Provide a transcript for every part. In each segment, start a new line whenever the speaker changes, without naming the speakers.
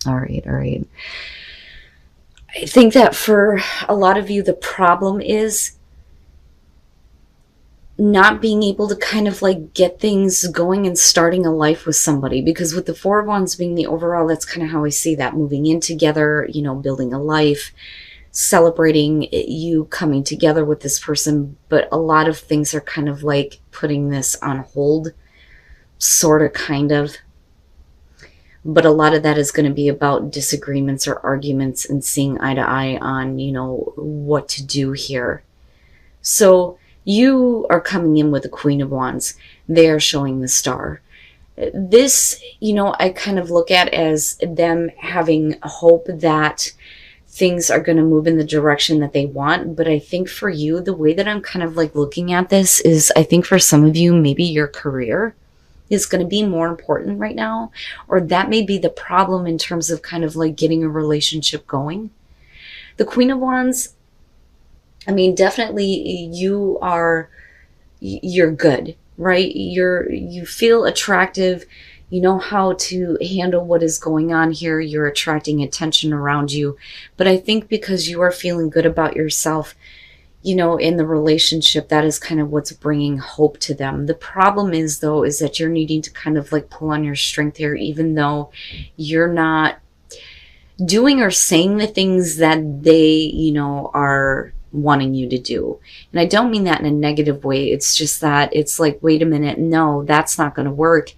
All right, all right. I think that for a lot of you, the problem is not being able to kind of like get things going and starting a life with somebody. Because with the Four of Wands being the overall, that's kind of how I see that, moving in together, you know, building a life, celebrating you coming together with this person. But a lot of things are kind of like putting this on hold, sort of, kind of. But a lot of that is going to be about disagreements or arguments and seeing eye to eye on, you know, what to do here. So you are coming in with the Queen of Wands. They are showing the Star. This, you know, I kind of look at as them having hope that things are going to move in the direction that they want. But I think for you, the way that I'm kind of like looking at this is, I think for some of you, maybe your career is going to be more important right now, or that may be the problem in terms of kind of like getting a relationship going. The Queen of Wands, I mean, definitely you're good, right? You feel attractive. You know how to handle what is going on here. You're attracting attention around you. But I think because you are feeling good about yourself, you know, in the relationship, that is kind of what's bringing hope to them. The problem is, though, is that you're needing to kind of like pull on your strength here, even though you're not doing or saying the things that they, you know, are wanting you to do. And I don't mean that in a negative way. It's just that it's like, wait a minute, no, that's not going to work.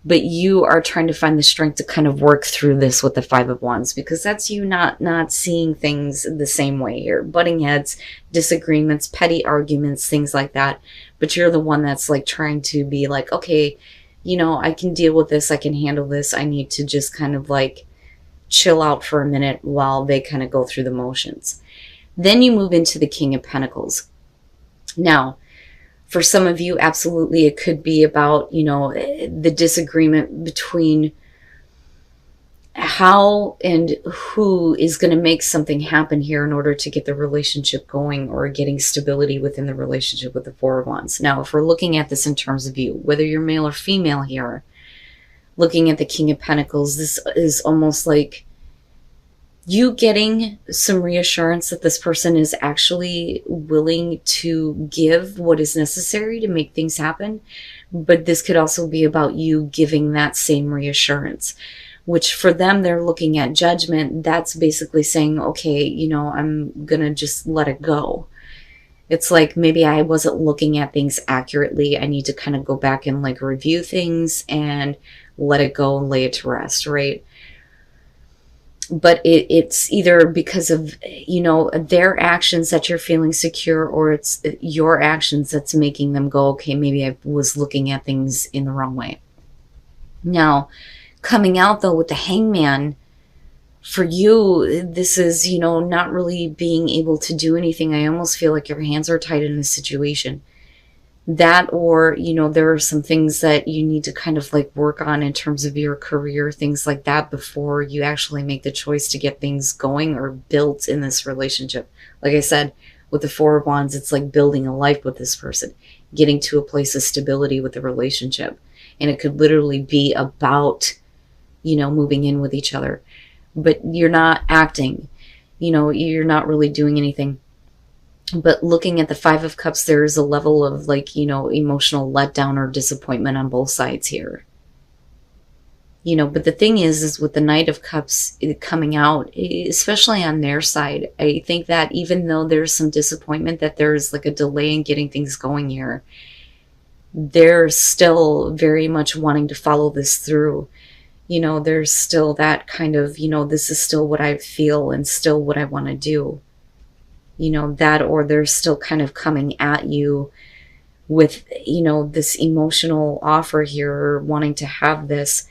But you are trying to find the strength to kind of work through this with the Five of Wands, because that's you not seeing things the same way here. Butting heads, disagreements, petty arguments, things like that. But you're the one that's like trying to be like, okay, you know, I can deal with this. I can handle this. I need to just kind of like chill out for a minute while they kind of go through the motions. Then you move into the King of Pentacles. Now, for some of you, absolutely, it could be about, you know, the disagreement between how and who is going to make something happen here in order to get the relationship going, or getting stability within the relationship with the Four of Wands. Now, if we're looking at this in terms of you, whether you're male or female here, looking at the King of Pentacles, this is almost like you getting some reassurance that this person is actually willing to give what is necessary to make things happen. But this could also be about you giving that same reassurance, which for them, they're looking at judgment. That's basically saying, okay, you know, I'm going to just let it go. It's like, maybe I wasn't looking at things accurately. I need to kind of go back and like review things and let it go and lay it to rest, right? But it's either because of, you know, their actions that you're feeling secure, or it's your actions that's making them go, okay, maybe I was looking at things in the wrong way. Now, coming out though with the Hangman, for you, this is, you know, not really being able to do anything. I almost feel like your hands are tied in this situation. That, or, you know, there are some things that you need to kind of like work on in terms of your career, things like that, before you actually make the choice to get things going or built in this relationship. Like I said, with the Four of Wands, it's like building a life with this person, getting to a place of stability with the relationship. And it could literally be about, you know, moving in with each other. But you're not acting, you know, you're not really doing anything. But looking at the Five of Cups, there's a level of like, you know, emotional letdown or disappointment on both sides here. You know, but the thing is with the Knight of Cups coming out, especially on their side, I think that even though there's some disappointment that there's like a delay in getting things going here, they're still very much wanting to follow this through. You know, there's still that kind of, you know, this is still what I feel and still what I want to do. You know, that, or they're still kind of coming at you with, you know, this emotional offer here, or wanting to have this,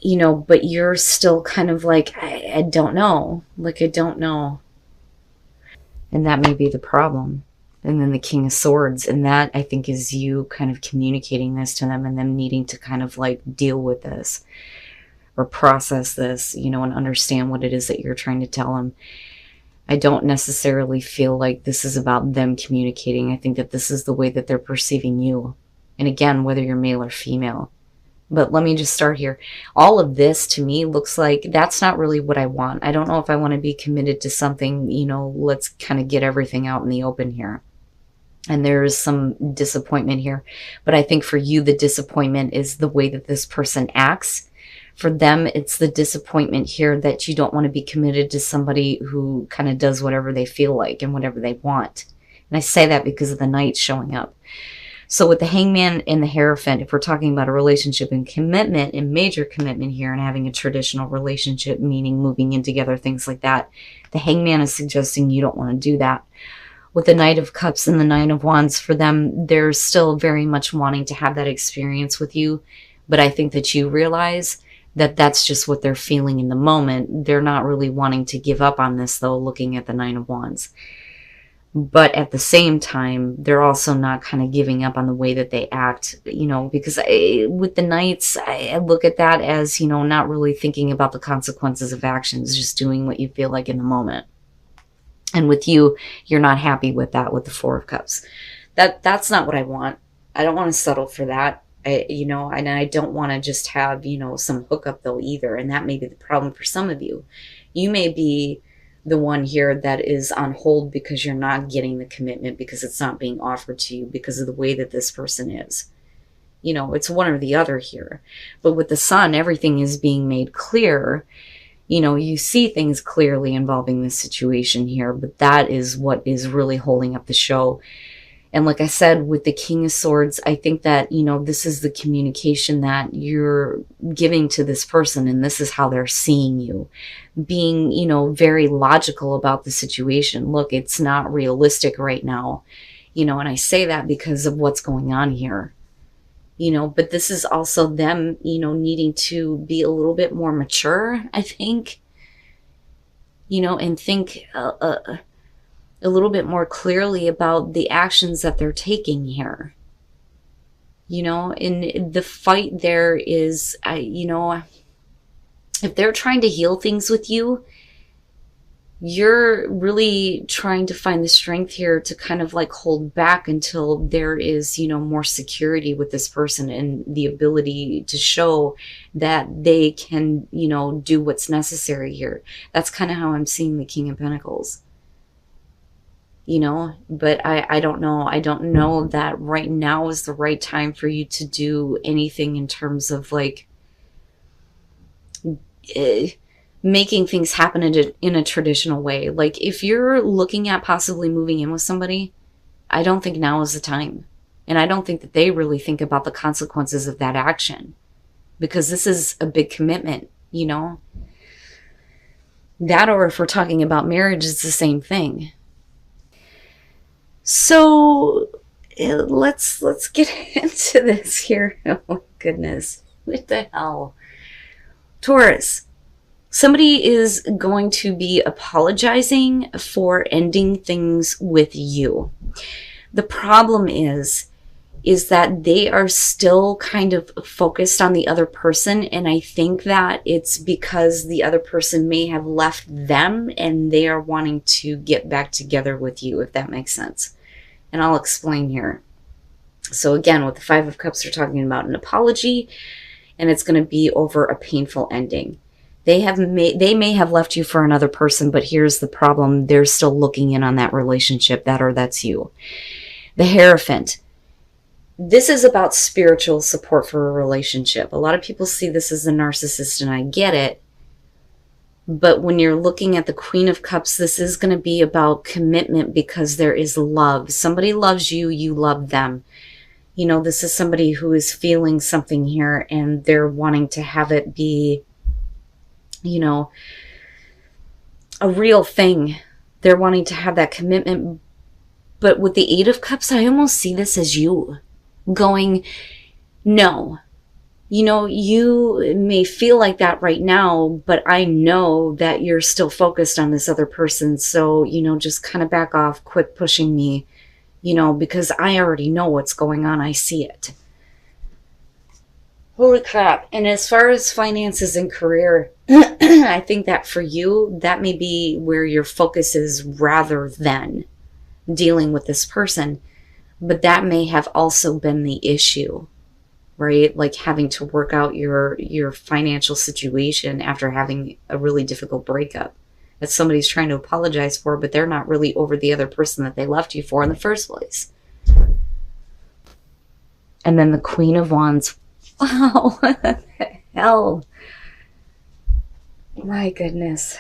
you know, but you're still kind of like, I don't know. Like, I don't know. And that may be the problem. And then the King of Swords, and that I think is you kind of communicating this to them and them needing to kind of like deal with this or process this, you know, and understand what it is that you're trying to tell them. I don't necessarily feel like this is about them communicating. I think that this is the way that they're perceiving you. And again, whether you're male or female, But let me just start here. All of this to me looks like that's not really what I want. I don't know if I want to be committed to something, let's kind of get everything out in the open here. And there's some disappointment here. But I think for you, the disappointment is the way that this person acts. For them, it's the disappointment here that you don't want to be committed to somebody who kind of does whatever they feel like and whatever they want. And I say that because of the Knight showing up. So with the Hangman and the Hierophant, if we're talking about a relationship and commitment and major commitment here and having a traditional relationship, meaning moving in together, things like that, the Hangman is suggesting you don't want to do that. With the Knight of Cups and the Nine of Wands, for them, they're still very much wanting to have that experience with you. But I think that you realize that that's just what they're feeling in the moment. They're not really wanting to give up on this, though, looking at the Nine of Wands. But at the same time, they're also not kind of giving up on the way that they act, because with the Knights, I look at that as, not really thinking about the consequences of actions, just doing what you feel like in the moment. And with you, you're not happy with that with the Four of Cups. That's not what I want. I don't want to settle for that, and I don't want to just have, some hookup though either. And that may be the problem for some of you. You may be the one here that is on hold because you're not getting the commitment, because it's not being offered to you because of the way that this person is. It's one or the other here. But with the Sun, everything is being made clear. You see things clearly involving this situation here, but that is what is really holding up the show. And like I said, with the King of Swords, I think that, this is the communication that you're giving to this person, and this is how they're seeing you. Being, very logical about the situation. Look, it's not realistic right now, and I say that because of what's going on here. But this is also them, needing to be a little bit more mature, I think, and think a little bit more clearly about the actions that they're taking here. And the fight there is, if they're trying to heal things with you, you're really trying to find the strength here to kind of like hold back until there is, more security with this person and the ability to show that they can, do what's necessary here. That's kind of how I'm seeing the King of Pentacles. But I don't know. I don't know that right now is the right time for you to do anything in terms of like making things happen in a traditional way. Like if you're looking at possibly moving in with somebody, I don't think now is the time. And I don't think that they really think about the consequences of that action, because this is a big commitment, That, or if we're talking about marriage, it's the same thing. So let's get into this here. Oh goodness, what the hell? Taurus, somebody is going to be apologizing for ending things with you. The problem is that they are still kind of focused on the other person, and I think that it's because the other person may have left them and they are wanting to get back together with you, if that makes sense. And I'll explain here. So again, with the Five of Cups, we're talking about an apology, and it's going to be over a painful ending. They may have left you for another person, but here's the problem. They're still looking in on that relationship, that's you. The Hierophant. This is about spiritual support for a relationship. A lot of people see this as a narcissist, and I get it. But when you're looking at the Queen of Cups, this is going to be about commitment, because there is love. Somebody loves you, you love them. This is somebody who is feeling something here, and they're wanting to have it be, a real thing. They're wanting to have that commitment. But with the Eight of Cups, I almost see this as you going, no. You may feel like that right now, but I know that you're still focused on this other person. So, just kind of back off, quit pushing me, because I already know what's going on. I see it. Holy crap. And as far as finances and career, I think that for you, that may be where your focus is rather than dealing with this person. But that may have also been the issue. right? Like having to work out your financial situation after having a really difficult breakup that somebody's trying to apologize for, but they're not really over the other person that they left you for in the first place. And then the Queen of Wands. Wow, what the hell? My goodness.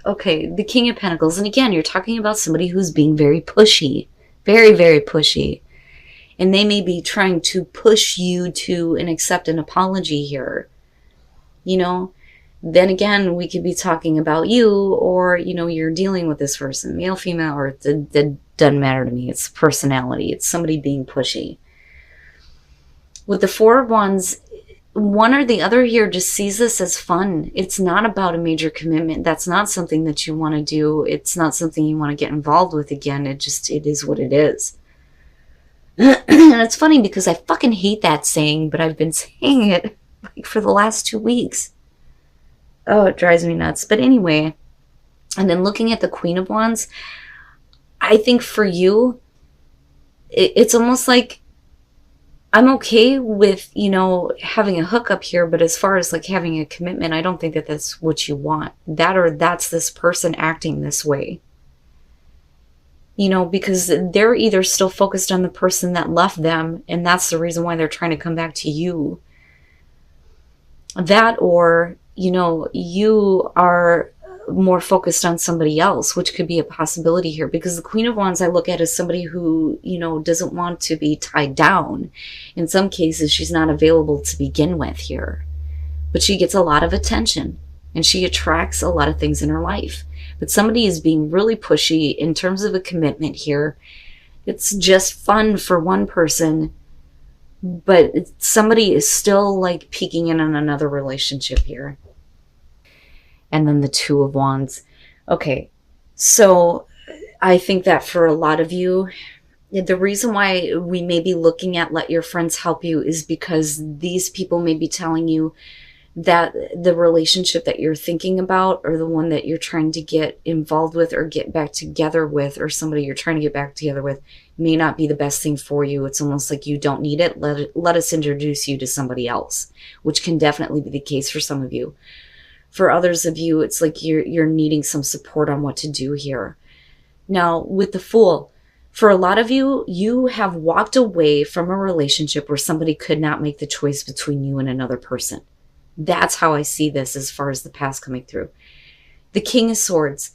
Okay, the King of Pentacles. And again, you're talking about somebody who's being very pushy. Very, very pushy. And they may be trying to push you to and accept an apology here. You know? Then again, we could be talking about you, or, you know, you're dealing with this person. Male, female, or it doesn't matter to me. It's personality. It's somebody being pushy. With the Four of Wands, one or the other here just sees this as fun. It's not about a major commitment. That's not something that you want to do. It's not something you want to get involved with again. It is what it is. And it's funny because I fucking hate that saying, but I've been saying it like for the last 2 weeks. Oh, it drives me nuts. But anyway, and then looking at the Queen of Wands, I think for you, it's almost like I'm okay with, you know, having a hookup here, but as far as like having a commitment, I don't think that that's what you want. That, or that's this person acting this way. You know, because they're either still focused on the person that left them, and that's the reason why they're trying to come back to you. That, or, you know, you are more focused on somebody else, which could be a possibility here, because the Queen of Wands I look at as somebody who, you know, doesn't want to be tied down. In some cases, she's not available to begin with here, but she gets a lot of attention and she attracts a lot of things in her life. But somebody is being really pushy in terms of a commitment here. It's just fun for one person, but somebody is still like peeking in on another relationship here. And then the Two of Wands. Okay, so I think that for a lot of you, the reason why we may be looking at let your friends help you is because these people may be telling you that the relationship that you're thinking about, or the one that you're trying to get involved with or get back together with, or somebody you're trying to get back together with, may not be the best thing for you. It's almost like you don't need it. Let us introduce you to somebody else, which can definitely be the case for some of you. For others of you, it's like you're needing some support on what to do here. Now, with the Fool, for a lot of you, you have walked away from a relationship where somebody could not make the choice between you and another person. That's how I see this as far as the past coming through. The King of Swords.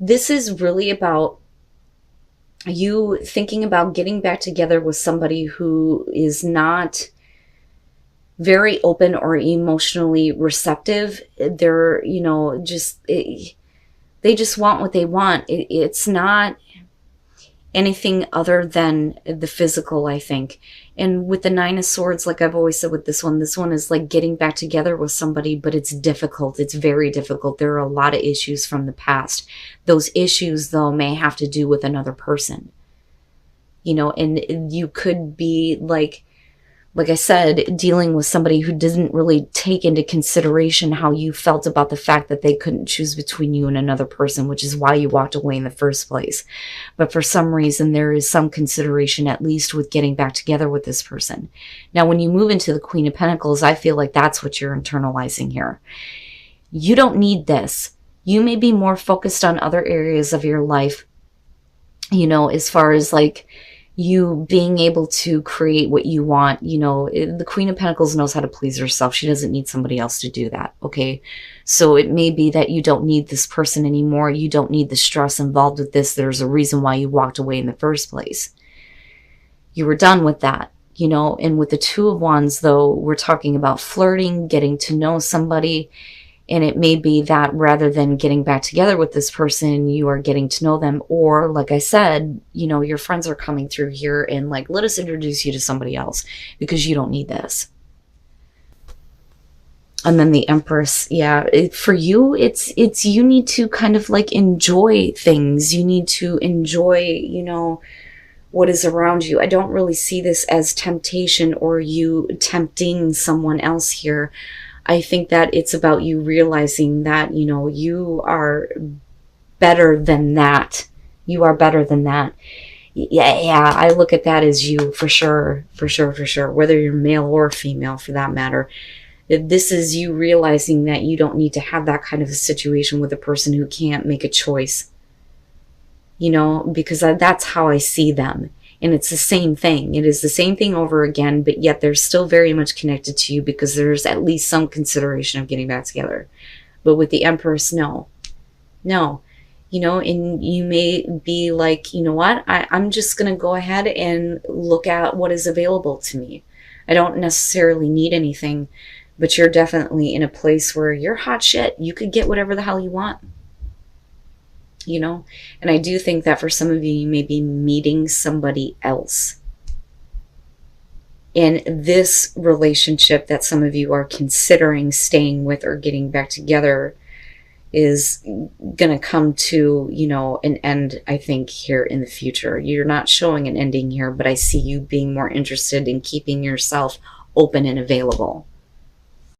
This is really about you thinking about getting back together with somebody who is not very open or emotionally receptive. They're, you know, they just want what they want. It's not anything other than the physical, I think. And with the Nine of Swords, like I've always said with this one is like getting back together with somebody, but it's difficult. It's very difficult. There are a lot of issues from the past. Those issues, though, may have to do with another person. You know, and you could be like I said, dealing with somebody who didn't really take into consideration how you felt about the fact that they couldn't choose between you and another person, which is why you walked away in the first place. But for some reason, there is some consideration, at least with getting back together with this person. Now, when you move into the Queen of Pentacles, I feel like that's what you're internalizing here. You don't need this. You may be more focused on other areas of your life, you know, as far as like you being able to create what you want. You know, the Queen of Pentacles knows how to please herself. She doesn't need somebody else to do that, okay? So it may be that you don't need this person anymore. You don't need the stress involved with this. There's a reason why you walked away in the first place. You were done with that, you know? And with the Two of Wands, though, we're talking about flirting, getting to know somebody. And it may be that rather than getting back together with this person, you are getting to know them. Or, like I said, you know, your friends are coming through here and like, let us introduce you to somebody else because you don't need this. And then the Empress, yeah, for you, it's you need to kind of like enjoy things. You need to enjoy, you know, what is around you. I don't really see this as temptation or you tempting someone else here. I think that it's about you realizing that, you know, you are better than that. You are better than that. Yeah, I look at that as you, for sure, for sure, for sure, whether you're male or female for that matter. This is you realizing that you don't need to have that kind of a situation with a person who can't make a choice, you know, because that's how I see them. And it's the same thing. It is the same thing over again, but yet they're still very much connected to you because there's at least some consideration of getting back together. But with the Empress, no. No. You know, and you may be like, you know what, I'm just going to go ahead and look at what is available to me. I don't necessarily need anything, but you're definitely in a place where you're hot shit. You could get whatever the hell you want. You know, and I do think that for some of you, you may be meeting somebody else. And this relationship that some of you are considering staying with or getting back together is going to come to, you know, an end, I think, here in the future. You're not showing an ending here, but I see you being more interested in keeping yourself open and available.